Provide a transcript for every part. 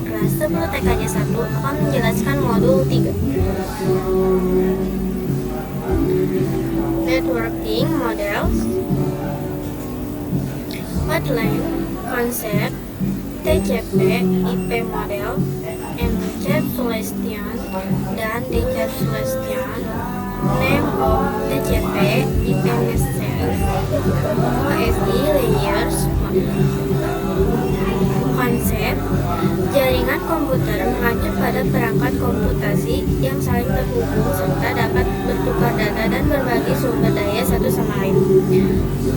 kelas 10 TKJ 1 akan menjelaskan modul 3. Networking Models, Outline, Konsep, TCP, IP Model, Encapsulation, dan Decapsulation, Name of TCP, IP Message, OSI Layers Model. Konsep jaringan komputer mengacu pada perangkat komputasi yang saling terhubung serta dapat bertukar data dan berbagi sumber daya satu sama lain.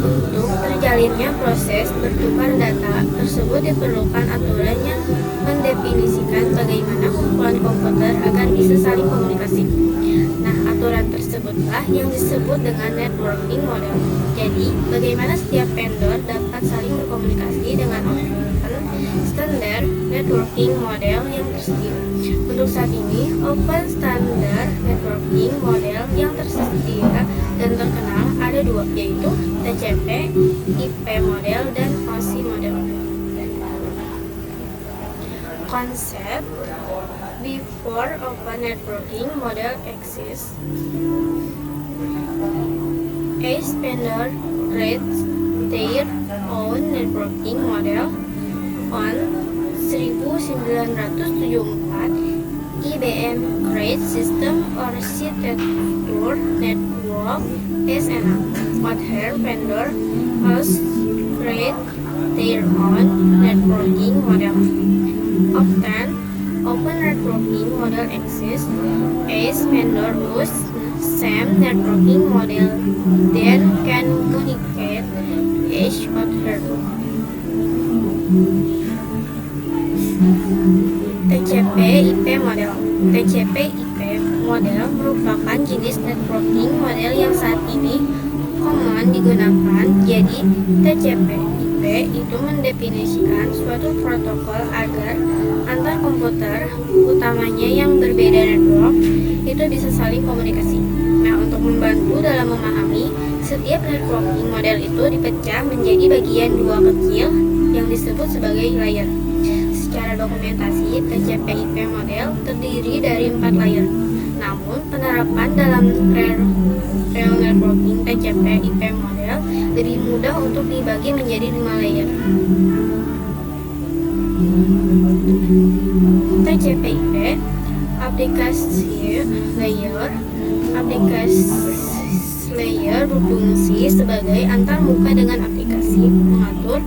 Untuk terjalinnya proses bertukar data tersebut diperlukan aturan yang mendefinisikan bagaimana kumpulan komputer agar bisa saling komunikasi. Nah, aturan tersebutlah yang disebut dengan networking model. Jadi, bagaimana setiap vendor dapat saling berkomunikasi dengan standar networking model yang tersedia. Untuk saat ini, open standard networking model yang tersedia dan terkenal ada dua, yaitu TCP, IP model, dan OSI model. Konsep before open networking model exists, each vendor creates their own networking model. On 1974, IBM created System Architecture Network (SNA). Other vendors also create their own networking model. Often, open networking model exists as vendors use same networking model then can communicate each other. TCP IP model. TCP IP model merupakan jenis networking model yang saat ini common digunakan. Jadi, TCP IP itu mendefinisikan suatu protokol agar antar komputer, utamanya yang berbeda network, itu bisa saling komunikasi. Nah, untuk membantu dalam memahami, setiap networking model itu dipecah menjadi bagian dua kecil yang disebut sebagai layer. Secara dokumentasi, TCP/IP model terdiri dari 4 layer. Namun, penerapan dalam real networking TCP/IP model lebih mudah untuk dibagi menjadi 5 layer. TCP/IP aplikasi layer. Aplikasi layer berfungsi sebagai antarmuka dengan aplikasi, mengatur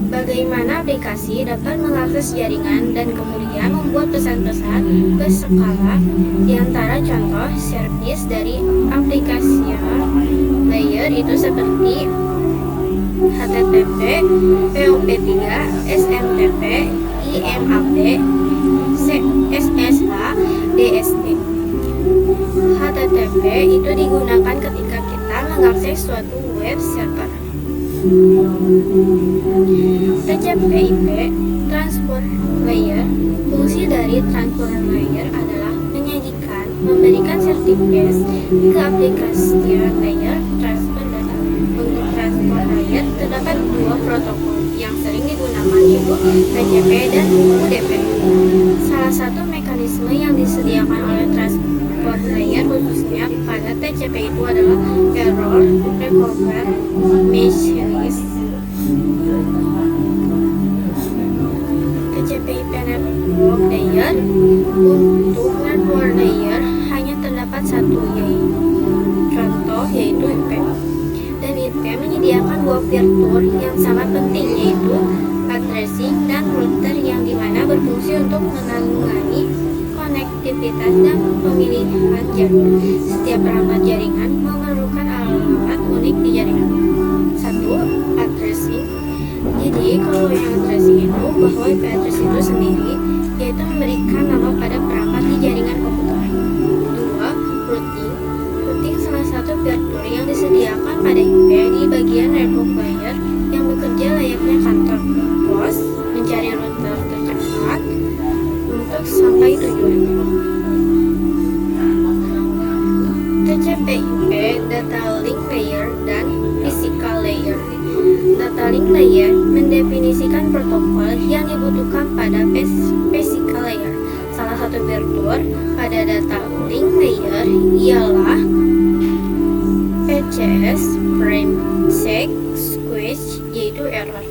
bagaimana aplikasi dapat mengakses jaringan dan kemudian membuat pesan-pesan berskala. Di antara contoh servis dari aplikasi layer itu seperti HTTP, POP3, SMTP, IMAP, SSH, DSP. HTTP itu digunakan ketika kita mengakses suatu web server. TCP/IP Transport Layer. Fungsi dari Transport Layer adalah memberikan sertifikat ke aplikasi layer transfer data. Untuk Transport Layer terdapat dua protokol yang sering digunakan, yaitu TCP dan UDP. Salah satu mekanisme yang disediakan oleh Transport Layer khususnya pada TCP itu adalah Error Recovery Mechanism. TCP/IP Network Layer. Untuk Network Layer hanya terdapat satu contoh, yaitu IP. Dan IP menyediakan dua fitur yang sangat penting, yaitu addressing dan router, yang dimana berfungsi untuk menangani konektivitas dan pemilihan jaringan. Setiap perangkat jaringan memerlukan alamat unik di jaringan. Satu, addressing. Jadi kalau yang addressing itu bahwa IP address itu sendiri, yaitu memberikan nama pada perangkat di jaringan komputer. Dua, routing. Routing salah satu fitur yang disediakan pada IP di bagian network layer yang bekerja layaknya kantor pos, mencari rute tercepat untuk sampai tujuan. TCP/IP Data Link Layer dan Physical Layer. Data Link Layer mendefinisikan protokol yang digunakan dibutuhkan pada physical layer. Salah satu fitur pada data link layer ialah PCS, frame check, squeeze, yaitu error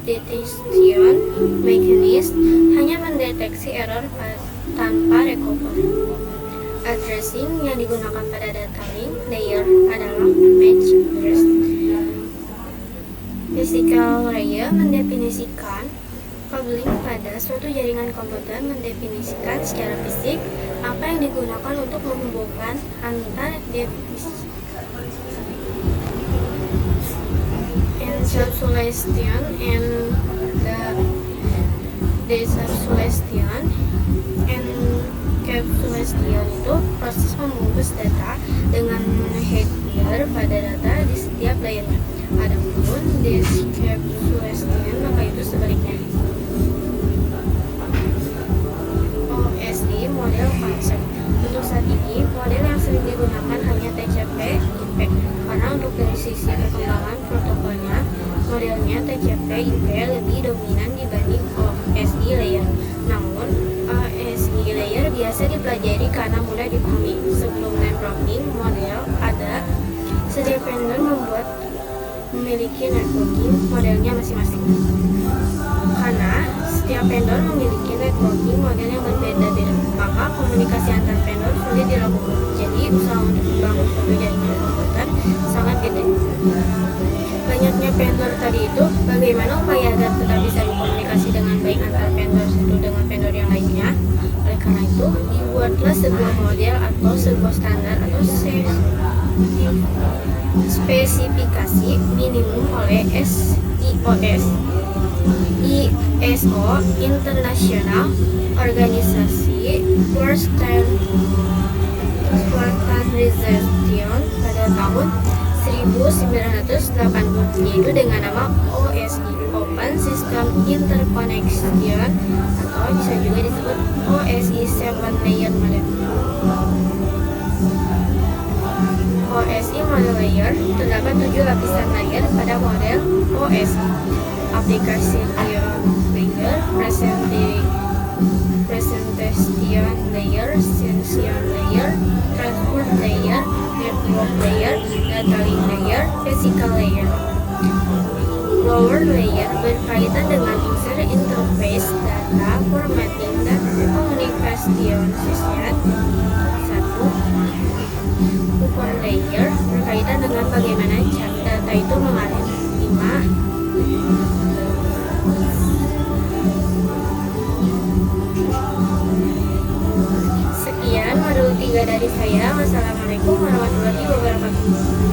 detection mechanism, hanya mendeteksi error tanpa recover. Addressing yang digunakan pada data link layer adalah match address. Physical layer mendefinisikan cabling pada suatu jaringan komputer, mendefinisikan secara fisik apa yang digunakan untuk menghubungkan antar device. Encapsulation and the decapsulation. Encapsulation itu proses membungkus data dengan header pada data di setiap layernya. Adapun decapsulation maka itu sebaliknya. OSI model konsep. Untuk saat ini model yang sering digunakan hanya TCP/IP karena untuk dari sisi perkembangan protokolnya modelnya TCP/IP lebih dominan dibanding OSI layer. Namun OSI layer biasa dipelajari karena mudah dipahami. Sebelum networking model ada, setiap vendor memiliki networking modelnya masing-masing. Karena setiap vendor memiliki networking model yang berbeda-beda, maka komunikasi antar vendor sulit dilakukan. Jadi usaha untuk membangun suatu jaringan komputer sangat gede. Banyaknya vendor tadi itu, bagaimana upaya agar tetap bisa berkomunikasi dengan baik antar vendor satu dengan vendor yang lainnya? Oleh karena itu, dibuatlah sebuah model atau sebuah standar atau spesifikasi minimum oleh ISO International Organisasi for Standardization pada tahun 1980, yaitu dengan nama OSI, Open System Interconnection, atau bisa juga disebut OSI 7 Layer Model. OSI model layer terdapat 7 lapisan layer pada model OSI. Application layer, presentation layer, session layer, transport layer, network layer, data link layer, physical layer. Lower layer berkaitan dengan user interface, data, formatting, dan communication session. 1. Upper layer berkaitan dengan bagaimana data itu mengalir. 5. Sekian modul 3 dari saya. Wassalamualaikum warahmatullahi wabarakatuh.